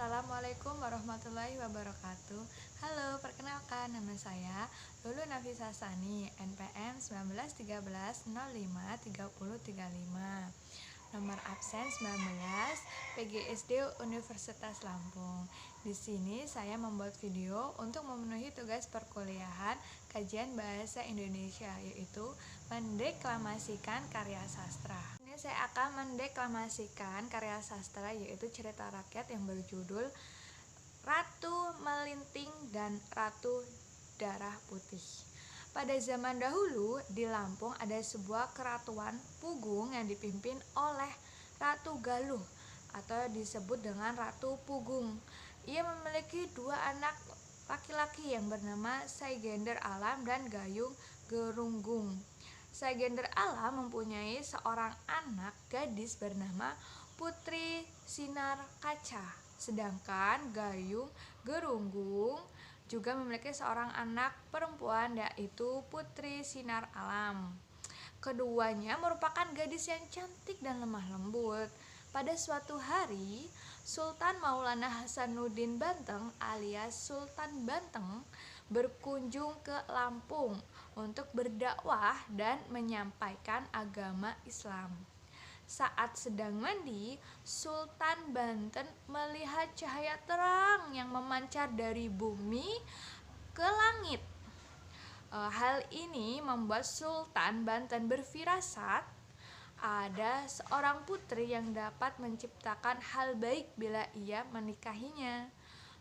Assalamualaikum warahmatullahi wabarakatuh. Halo, perkenalkan nama saya Lulu Nafisa Sani, NPM 1913053035. Nomor absen 19, PGSD Universitas Lampung. Di sini saya membuat video untuk memenuhi tugas perkuliahan kajian bahasa Indonesia, yaitu mendeklamasikan karya sastra. Ini saya akan mendeklamasikan karya sastra, yaitu cerita rakyat yang berjudul Ratu Melinting dan Ratu Darah Putih. Pada zaman dahulu, di Lampung ada sebuah keratuan Pugung yang dipimpin oleh Ratu Galuh atau disebut dengan Ratu Pugung. Ia memiliki dua anak laki-laki yang bernama Saigender Alam dan Gayung Gerunggung. Saigender Alam mempunyai seorang anak gadis bernama Putri Sinar Kaca, sedangkan Gayung Gerunggung juga memiliki seorang anak perempuan, yaitu Putri Sinar Alam. Keduanya merupakan gadis yang cantik dan lemah lembut. Pada suatu hari, Sultan Maulana Hasanuddin Banteng alias Sultan Banteng berkunjung ke Lampung untuk berdakwah dan menyampaikan agama Islam. Saat sedang mandi, Sultan Banten melihat cahaya terang yang memancar dari bumi ke langit. Hal ini membuat Sultan Banten berfirasat ada seorang putri yang dapat menciptakan hal baik bila ia menikahinya.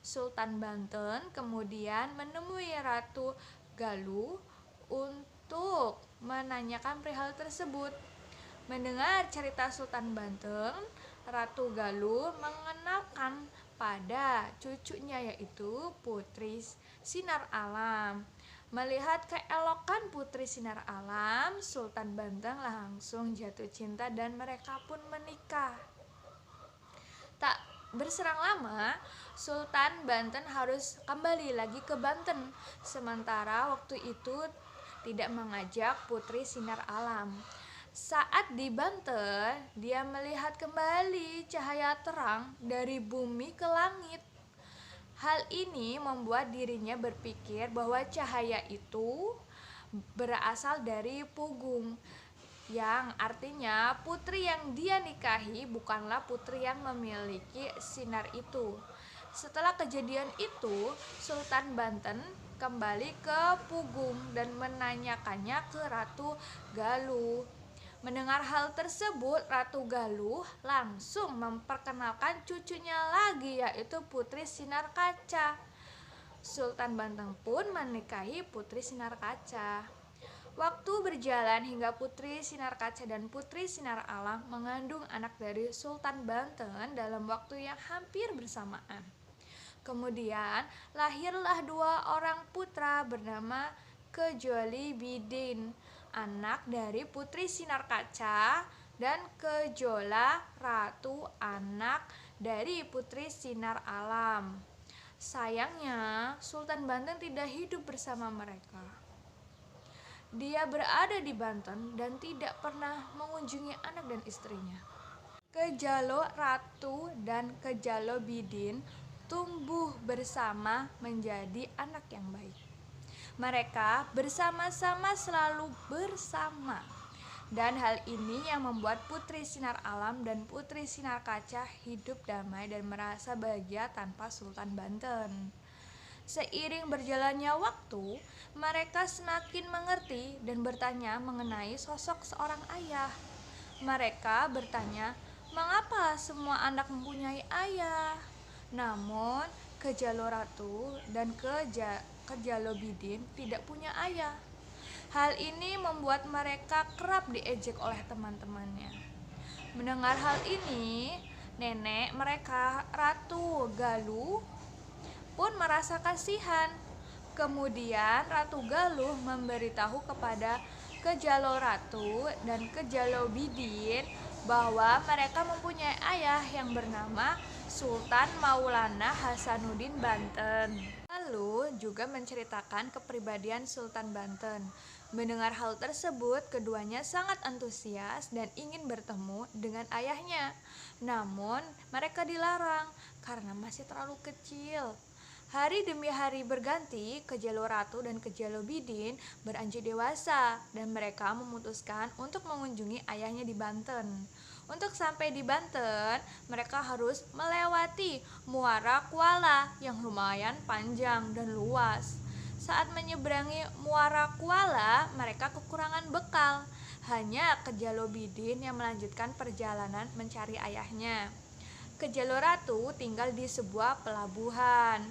Sultan Banten kemudian menemui Ratu Galuh untuk menanyakan perihal tersebut. Mendengar cerita Sultan Banten, Ratu Galuh mengenalkan pada cucunya, yaitu Putri Sinar Alam. Melihat keelokan Putri Sinar Alam, Sultan Banten langsung jatuh cinta dan mereka pun menikah. Tak berserang lama, Sultan Banten harus kembali lagi ke Banten. Sementara waktu itu tidak mengajak Putri Sinar Alam. Saat di Banten, dia melihat kembali cahaya terang dari bumi ke langit. Hal ini membuat dirinya berpikir bahwa cahaya itu berasal dari Pugung, yang artinya putri yang dia nikahi bukanlah putri yang memiliki sinar itu. Setelah kejadian itu, Sultan Banten kembali ke Pugung dan menanyakannya ke Ratu Galuh. Mendengar hal tersebut, Ratu Galuh langsung memperkenalkan cucunya lagi, yaitu Putri Sinar Kaca. Sultan Banten pun menikahi Putri Sinar Kaca. Waktu berjalan hingga Putri Sinar Kaca dan Putri Sinar Alam mengandung anak dari Sultan Banten dalam waktu yang hampir bersamaan. Kemudian lahirlah dua orang putra bernama Kejoli Bidin, anak dari Putri Sinar Kaca, dan Kejola Ratu, anak dari Putri Sinar Alam. Sayangnya, Sultan Banten tidak hidup bersama mereka. Dia berada di Banten dan tidak pernah mengunjungi anak dan istrinya. Kejalo Ratu dan Kejalo Bidin tumbuh bersama menjadi anak yang baik. Mereka bersama-sama selalu bersama, dan hal ini yang membuat Putri Sinar Alam dan Putri Sinar Kaca hidup damai dan merasa bahagia tanpa Sultan Banten. Seiring berjalannya waktu, mereka semakin mengerti dan bertanya mengenai sosok seorang ayah. Mereka bertanya, mengapa semua anak mempunyai ayah? Namun Kejalo Ratu dan Kejalo Bidin tidak punya ayah. Hal ini membuat mereka kerap diejek oleh teman-temannya. Mendengar hal ini, nenek mereka, Ratu Galuh, pun merasa kasihan. Kemudian Ratu Galuh memberitahu kepada Kejalo Ratu dan Kejalo Bidin bahwa mereka mempunyai ayah yang bernama Sultan Maulana Hasanuddin Banten. Lalu juga menceritakan kepribadian Sultan Banten. Mendengar hal tersebut, keduanya sangat antusias dan ingin bertemu dengan ayahnya. Namun, mereka dilarang karena masih terlalu kecil. Hari demi hari berganti, Kejalo Ratu dan Kejalo Bidin beranjak dewasa dan mereka memutuskan untuk mengunjungi ayahnya di Banten. Untuk sampai di Banten, mereka harus melewati Muara Kuala yang lumayan panjang dan luas. Saat menyeberangi Muara Kuala, mereka kekurangan bekal. Hanya Kejalo Bidin yang melanjutkan perjalanan mencari ayahnya. Kejalo Ratu tinggal di sebuah pelabuhan.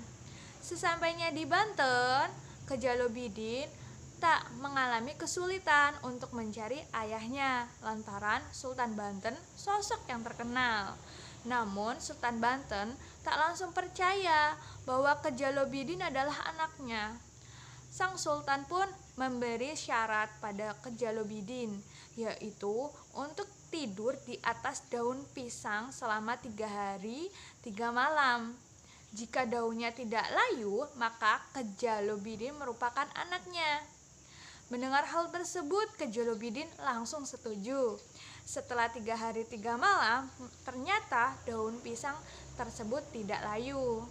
Sesampainya di Banten, Kejalo Bidin tak mengalami kesulitan untuk mencari ayahnya lantaran Sultan Banten sosok yang terkenal. Namun Sultan Banten tak langsung percaya bahwa Kejalo Bidin adalah anaknya. Sang Sultan pun memberi syarat pada Kejalo Bidin, yaitu untuk tidur di atas daun pisang selama 3 hari 3 malam. Jika daunnya tidak layu, maka Kejalo Bidin merupakan anaknya. Mendengar hal tersebut, Kejalo Bidin langsung setuju. Setelah 3 hari 3 malam, ternyata daun pisang tersebut tidak layu.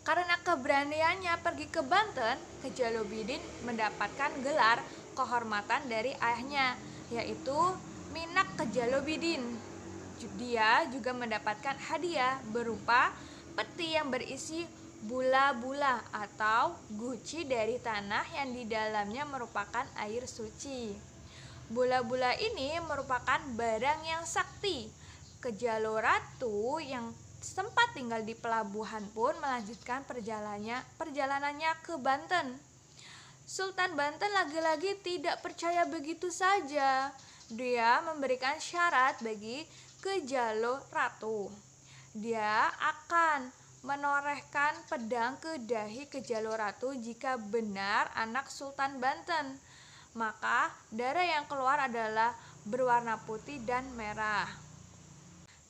Karena keberaniannya pergi ke Banten, Kejalo Bidin mendapatkan gelar kehormatan dari ayahnya, yaitu Minak Kejalo Bidin. Dia juga mendapatkan hadiah berupa peti yang berisi bula-bula atau guci dari tanah yang di dalamnya merupakan air suci. Bula-bula ini merupakan barang yang sakti. Kejalo Ratu yang sempat tinggal di pelabuhan pun melanjutkan perjalanannya ke Banten. Sultan Banten lagi-lagi tidak percaya begitu saja. Dia memberikan syarat bagi Kejalo Ratu. Dia akan menorehkan pedang ke dahi Kejalo Ratu jika benar anak Sultan Banten. Maka darah yang keluar adalah berwarna putih dan merah.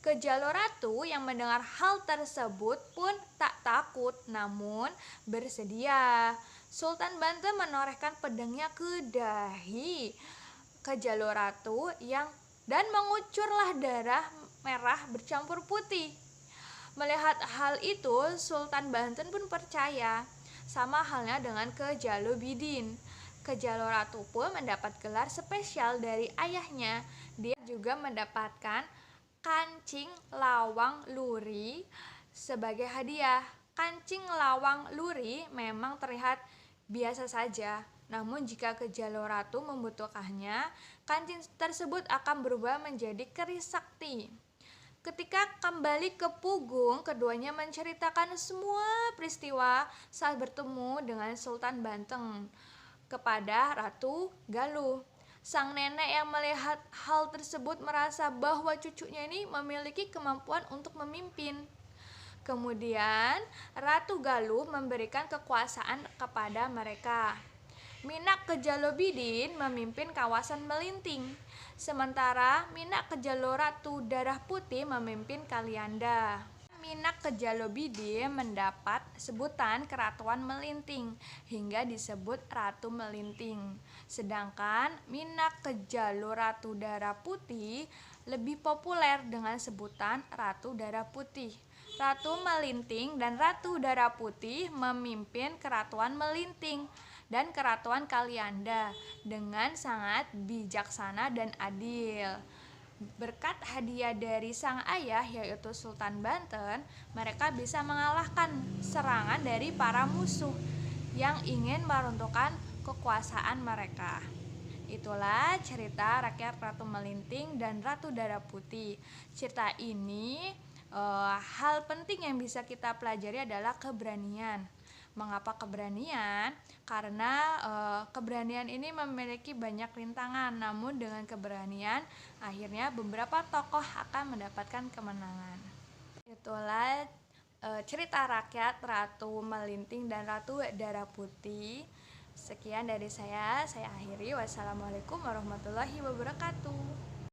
Kejalo Ratu yang mendengar hal tersebut pun tak takut namun bersedia. Sultan Banten menorehkan pedangnya ke dahi Kejalo Ratu dan mengucurlah darah merah bercampur putih. Melihat hal itu, Sultan Banten pun percaya. Sama halnya dengan Kejalo Bidin. Kejalo Ratu pun mendapat gelar spesial dari ayahnya. Dia juga mendapatkan kancing lawang luri sebagai hadiah. Kancing lawang luri memang terlihat biasa saja, namun jika Kejalo Ratu membutuhkannya, kancing tersebut akan berubah menjadi keris sakti. Ketika kembali ke Pugung, keduanya menceritakan semua peristiwa saat bertemu dengan Sultan Banten kepada Ratu Galuh. Sang nenek yang melihat hal tersebut merasa bahwa cucunya ini memiliki kemampuan untuk memimpin. Kemudian Ratu Galuh memberikan kekuasaan kepada mereka. Minak Kejalo Bidin memimpin kawasan Melinting, sementara Minak Kejalo Ratu Darah Putih memimpin Kalianda. Minak Kejalo Bidin mendapat sebutan Keratuan Melinting hingga disebut Ratu Melinting. Sedangkan Minak Kejalo Ratu Darah Putih lebih populer dengan sebutan Ratu Darah Putih. Ratu Melinting dan Ratu Darah Putih memimpin Keratuan Melinting dan Keratuan Kalianda dengan sangat bijaksana dan adil. Berkat hadiah dari sang ayah yaitu Sultan Banten, mereka bisa mengalahkan serangan dari para musuh yang ingin meruntuhkan kekuasaan mereka. Itulah cerita rakyat Ratu Melinting dan Ratu Darah Putih. Cerita ini hal penting yang bisa kita pelajari adalah keberanian. Mengapa keberanian? Karena keberanian ini memiliki banyak rintangan, namun dengan keberanian akhirnya beberapa tokoh akan mendapatkan kemenangan. Itulah cerita rakyat Ratu Melinting dan Ratu Darah Putih. Sekian dari saya akhiri. Wassalamualaikum warahmatullahi wabarakatuh.